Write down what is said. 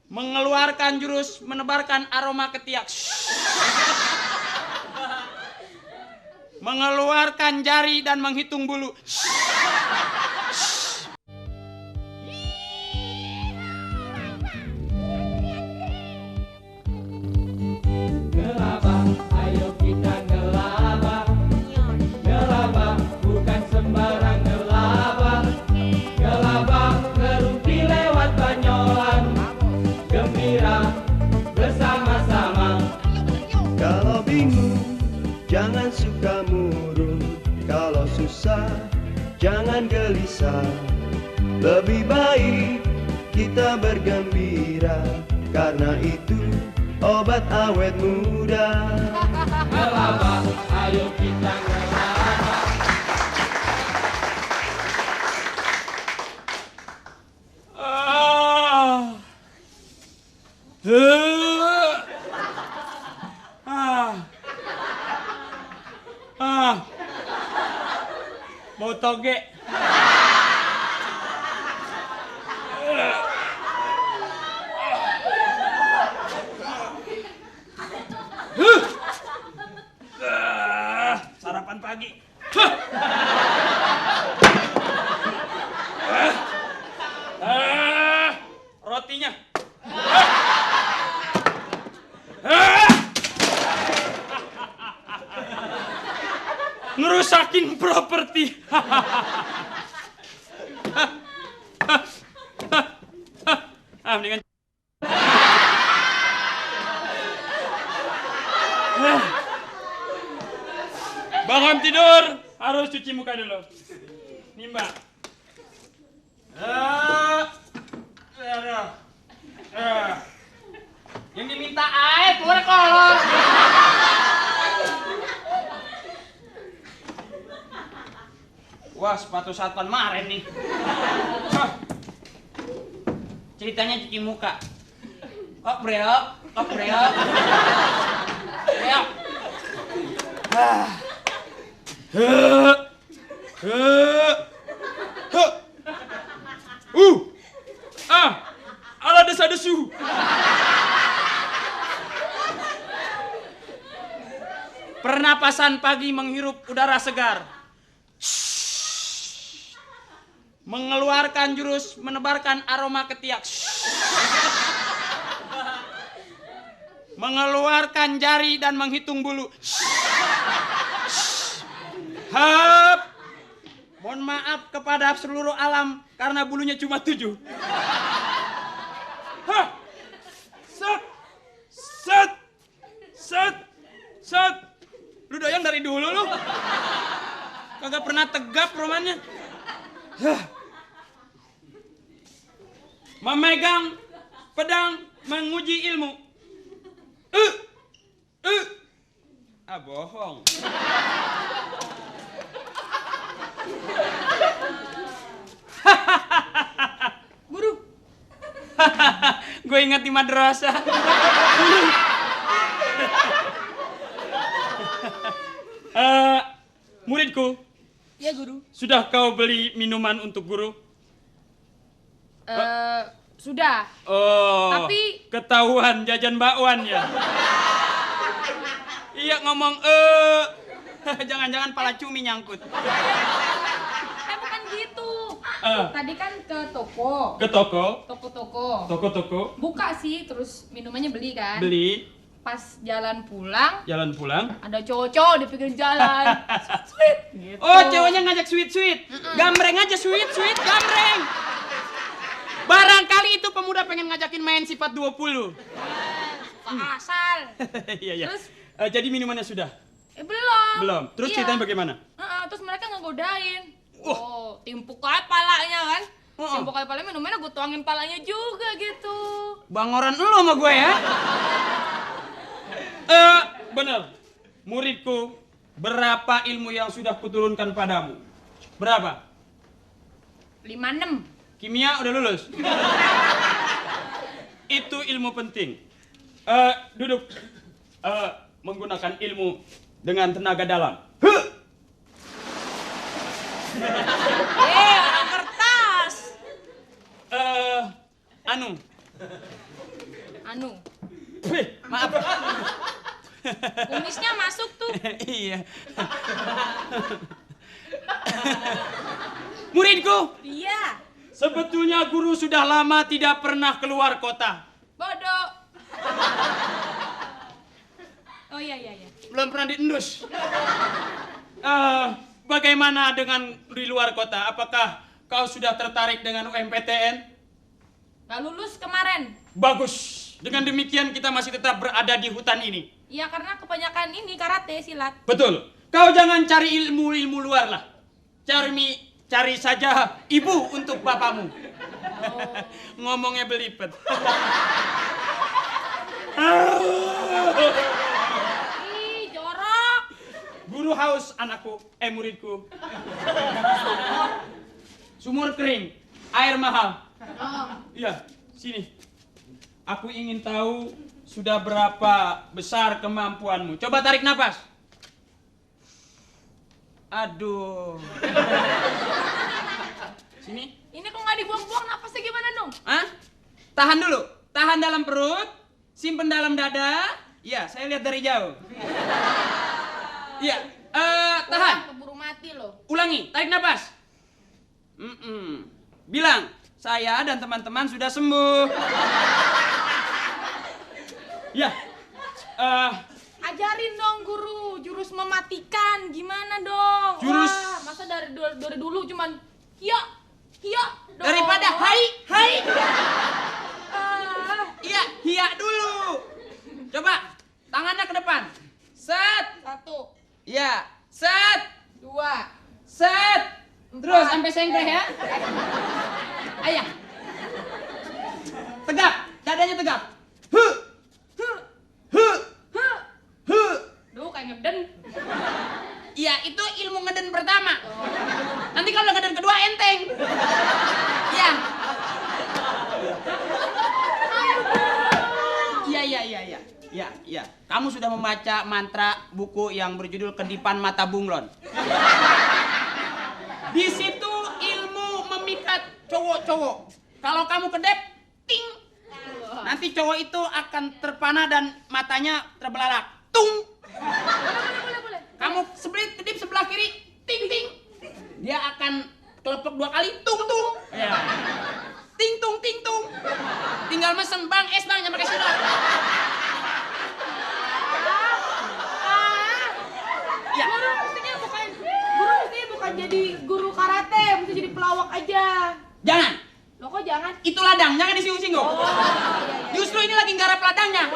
Mengeluarkan jurus menebarkan aroma ketiak. Mengeluarkan jari dan menghitung bulu. Gelabah, ayo kita gelabah. Gelabah bukan sembarang gelabah. Gelabah ngerumpi lewat banyolan. Gembira bersama-sama. Kalau bingung, jangan suka murung. Kalau susah, jangan gelisah. Lebih baik kita bergembira, karena itu obat awet muda. Gelabah, ayo kita gelabah. Bau toge. Sarapan pagi. Rotinya. Ngerusakin properti. Mendingan. Bangun tidur, harus cuci muka dulu. Nih Mbak. Yang diminta air keluar kolor. Wah, sepatu satpam kemarin nih. Ceritanya cuci muka. Kok breok? Breok. Ala desa-desu. Pernapasan pagi menghirup udara segar. Mengeluarkan jurus menebarkan aroma ketiak. Mengeluarkan jari dan menghitung bulu. Hap. Mohon maaf kepada seluruh alam karena bulunya cuma 7. Hah. Set. Set. Set. Set. Lu doyang dari dulu lu. Kagak pernah tegap romannya. Memegang pedang menguji ilmu. Bohong. Guru. Gue ingat di madrasah. Muridku. Ya guru. Sudah kau beli minuman untuk guru? Sudah. Oh. Tapi ketahuan jajan bakwan ya. Iya ngomong jangan-jangan pala cumi nyangkut. Bukan gitu. Eh. Tadi kan ke toko. Ke toko. Toko. Buka sih, terus minumannya beli kan. Beli. Pas jalan pulang. Ada cowok-cowok di pinggir jalan. Sweet. Gitu. Oh, cowoknya ngajak sweet. Gambreng aja sweet, gambreng. Barangkali itu pemuda pengen ngajakin main sifat 20. Asal. Iya. Terus Jadi minumannya sudah? belum. Terus Iya. ceritanya bagaimana? Terus mereka ngegodain. Timpuk aja palanya kan. Timpuk aja palanya, minumannya gue tuangin palanya juga gitu. Bangoran lu sama gue ya? Bener. Muridku, berapa ilmu yang sudah kuturunkan padamu? Berapa? 56. Kimia udah lulus? Itu ilmu penting. Duduk. Menggunakan ilmu dengan tenaga dalam. Orang kertas. Anu, Maaf. kumisnya masuk tuh. Iya. Muridku, Iya. sebetulnya guru sudah lama tidak pernah keluar kota. Bodoh. Oh iya. Belum pernah diendus. Bagaimana dengan di luar kota? Apakah kau sudah tertarik dengan UMPTN? Gak lulus kemarin. Bagus. Dengan demikian kita masih tetap berada di hutan ini. Iya karena kebanyakan ini karate silat. Betul. Kau jangan cari ilmu luar lah. Cari saja ibu untuk bapakmu. Ngomongnya belipet. Ih, jorok. Guru haus anakku, muridku. Sumur kering, air mahal. Iya, sini. Aku ingin tahu sudah berapa besar kemampuanmu. Coba tarik napas. Aduh. Sini. Ini kok nggak dibuang-buang napasnya gimana dong? Hah? Tahan dulu. Tahan dalam perut, simpen dalam dada. Iya, saya lihat dari jauh. Iya, tahan. Keburu mati loh. Ulangi, tarik napas. Bilang, saya dan teman-teman sudah sembuh. Ya. Ajarin dong guru, jurus mematikan gimana dong? Jurus- Wah, masa dari dulu cuman hiya dong. Daripada hai. Ah, Iya, hiya dulu. Coba, tangannya ke depan. Set. 1, Iya, set. 2, Set. Terus 4. sampai sengkleh ya. Ayah. Tegap, dadanya tegap. Huh. Duh, kayak ngeden. Iya, itu ilmu ngeden pertama. Nanti kalau ngeden kedua enteng. Iya. Iya. Kamu sudah membaca mantra buku yang berjudul Kedipan Mata Bunglon. Di situ ilmu memikat cowok-cowok. Kalau kamu kedep, ting. Nanti cowok itu akan terpana dan matanya terbelalak. Tung. Boleh. Kamu kedip sebelah kiri, ting ting. Dia akan kelepek 2 kali, tung tung. Ya. Ting tung. Tinggal mesen bang, bang, jangan pakai silat. Ya. Guru mestinya bukan jadi guru karate, mesti jadi pelawak aja. Jangan. Loh kok jangan? Itu ladang, jangan disinggung-singgung. Iya. Justru ini lagi nggarap ladangnya.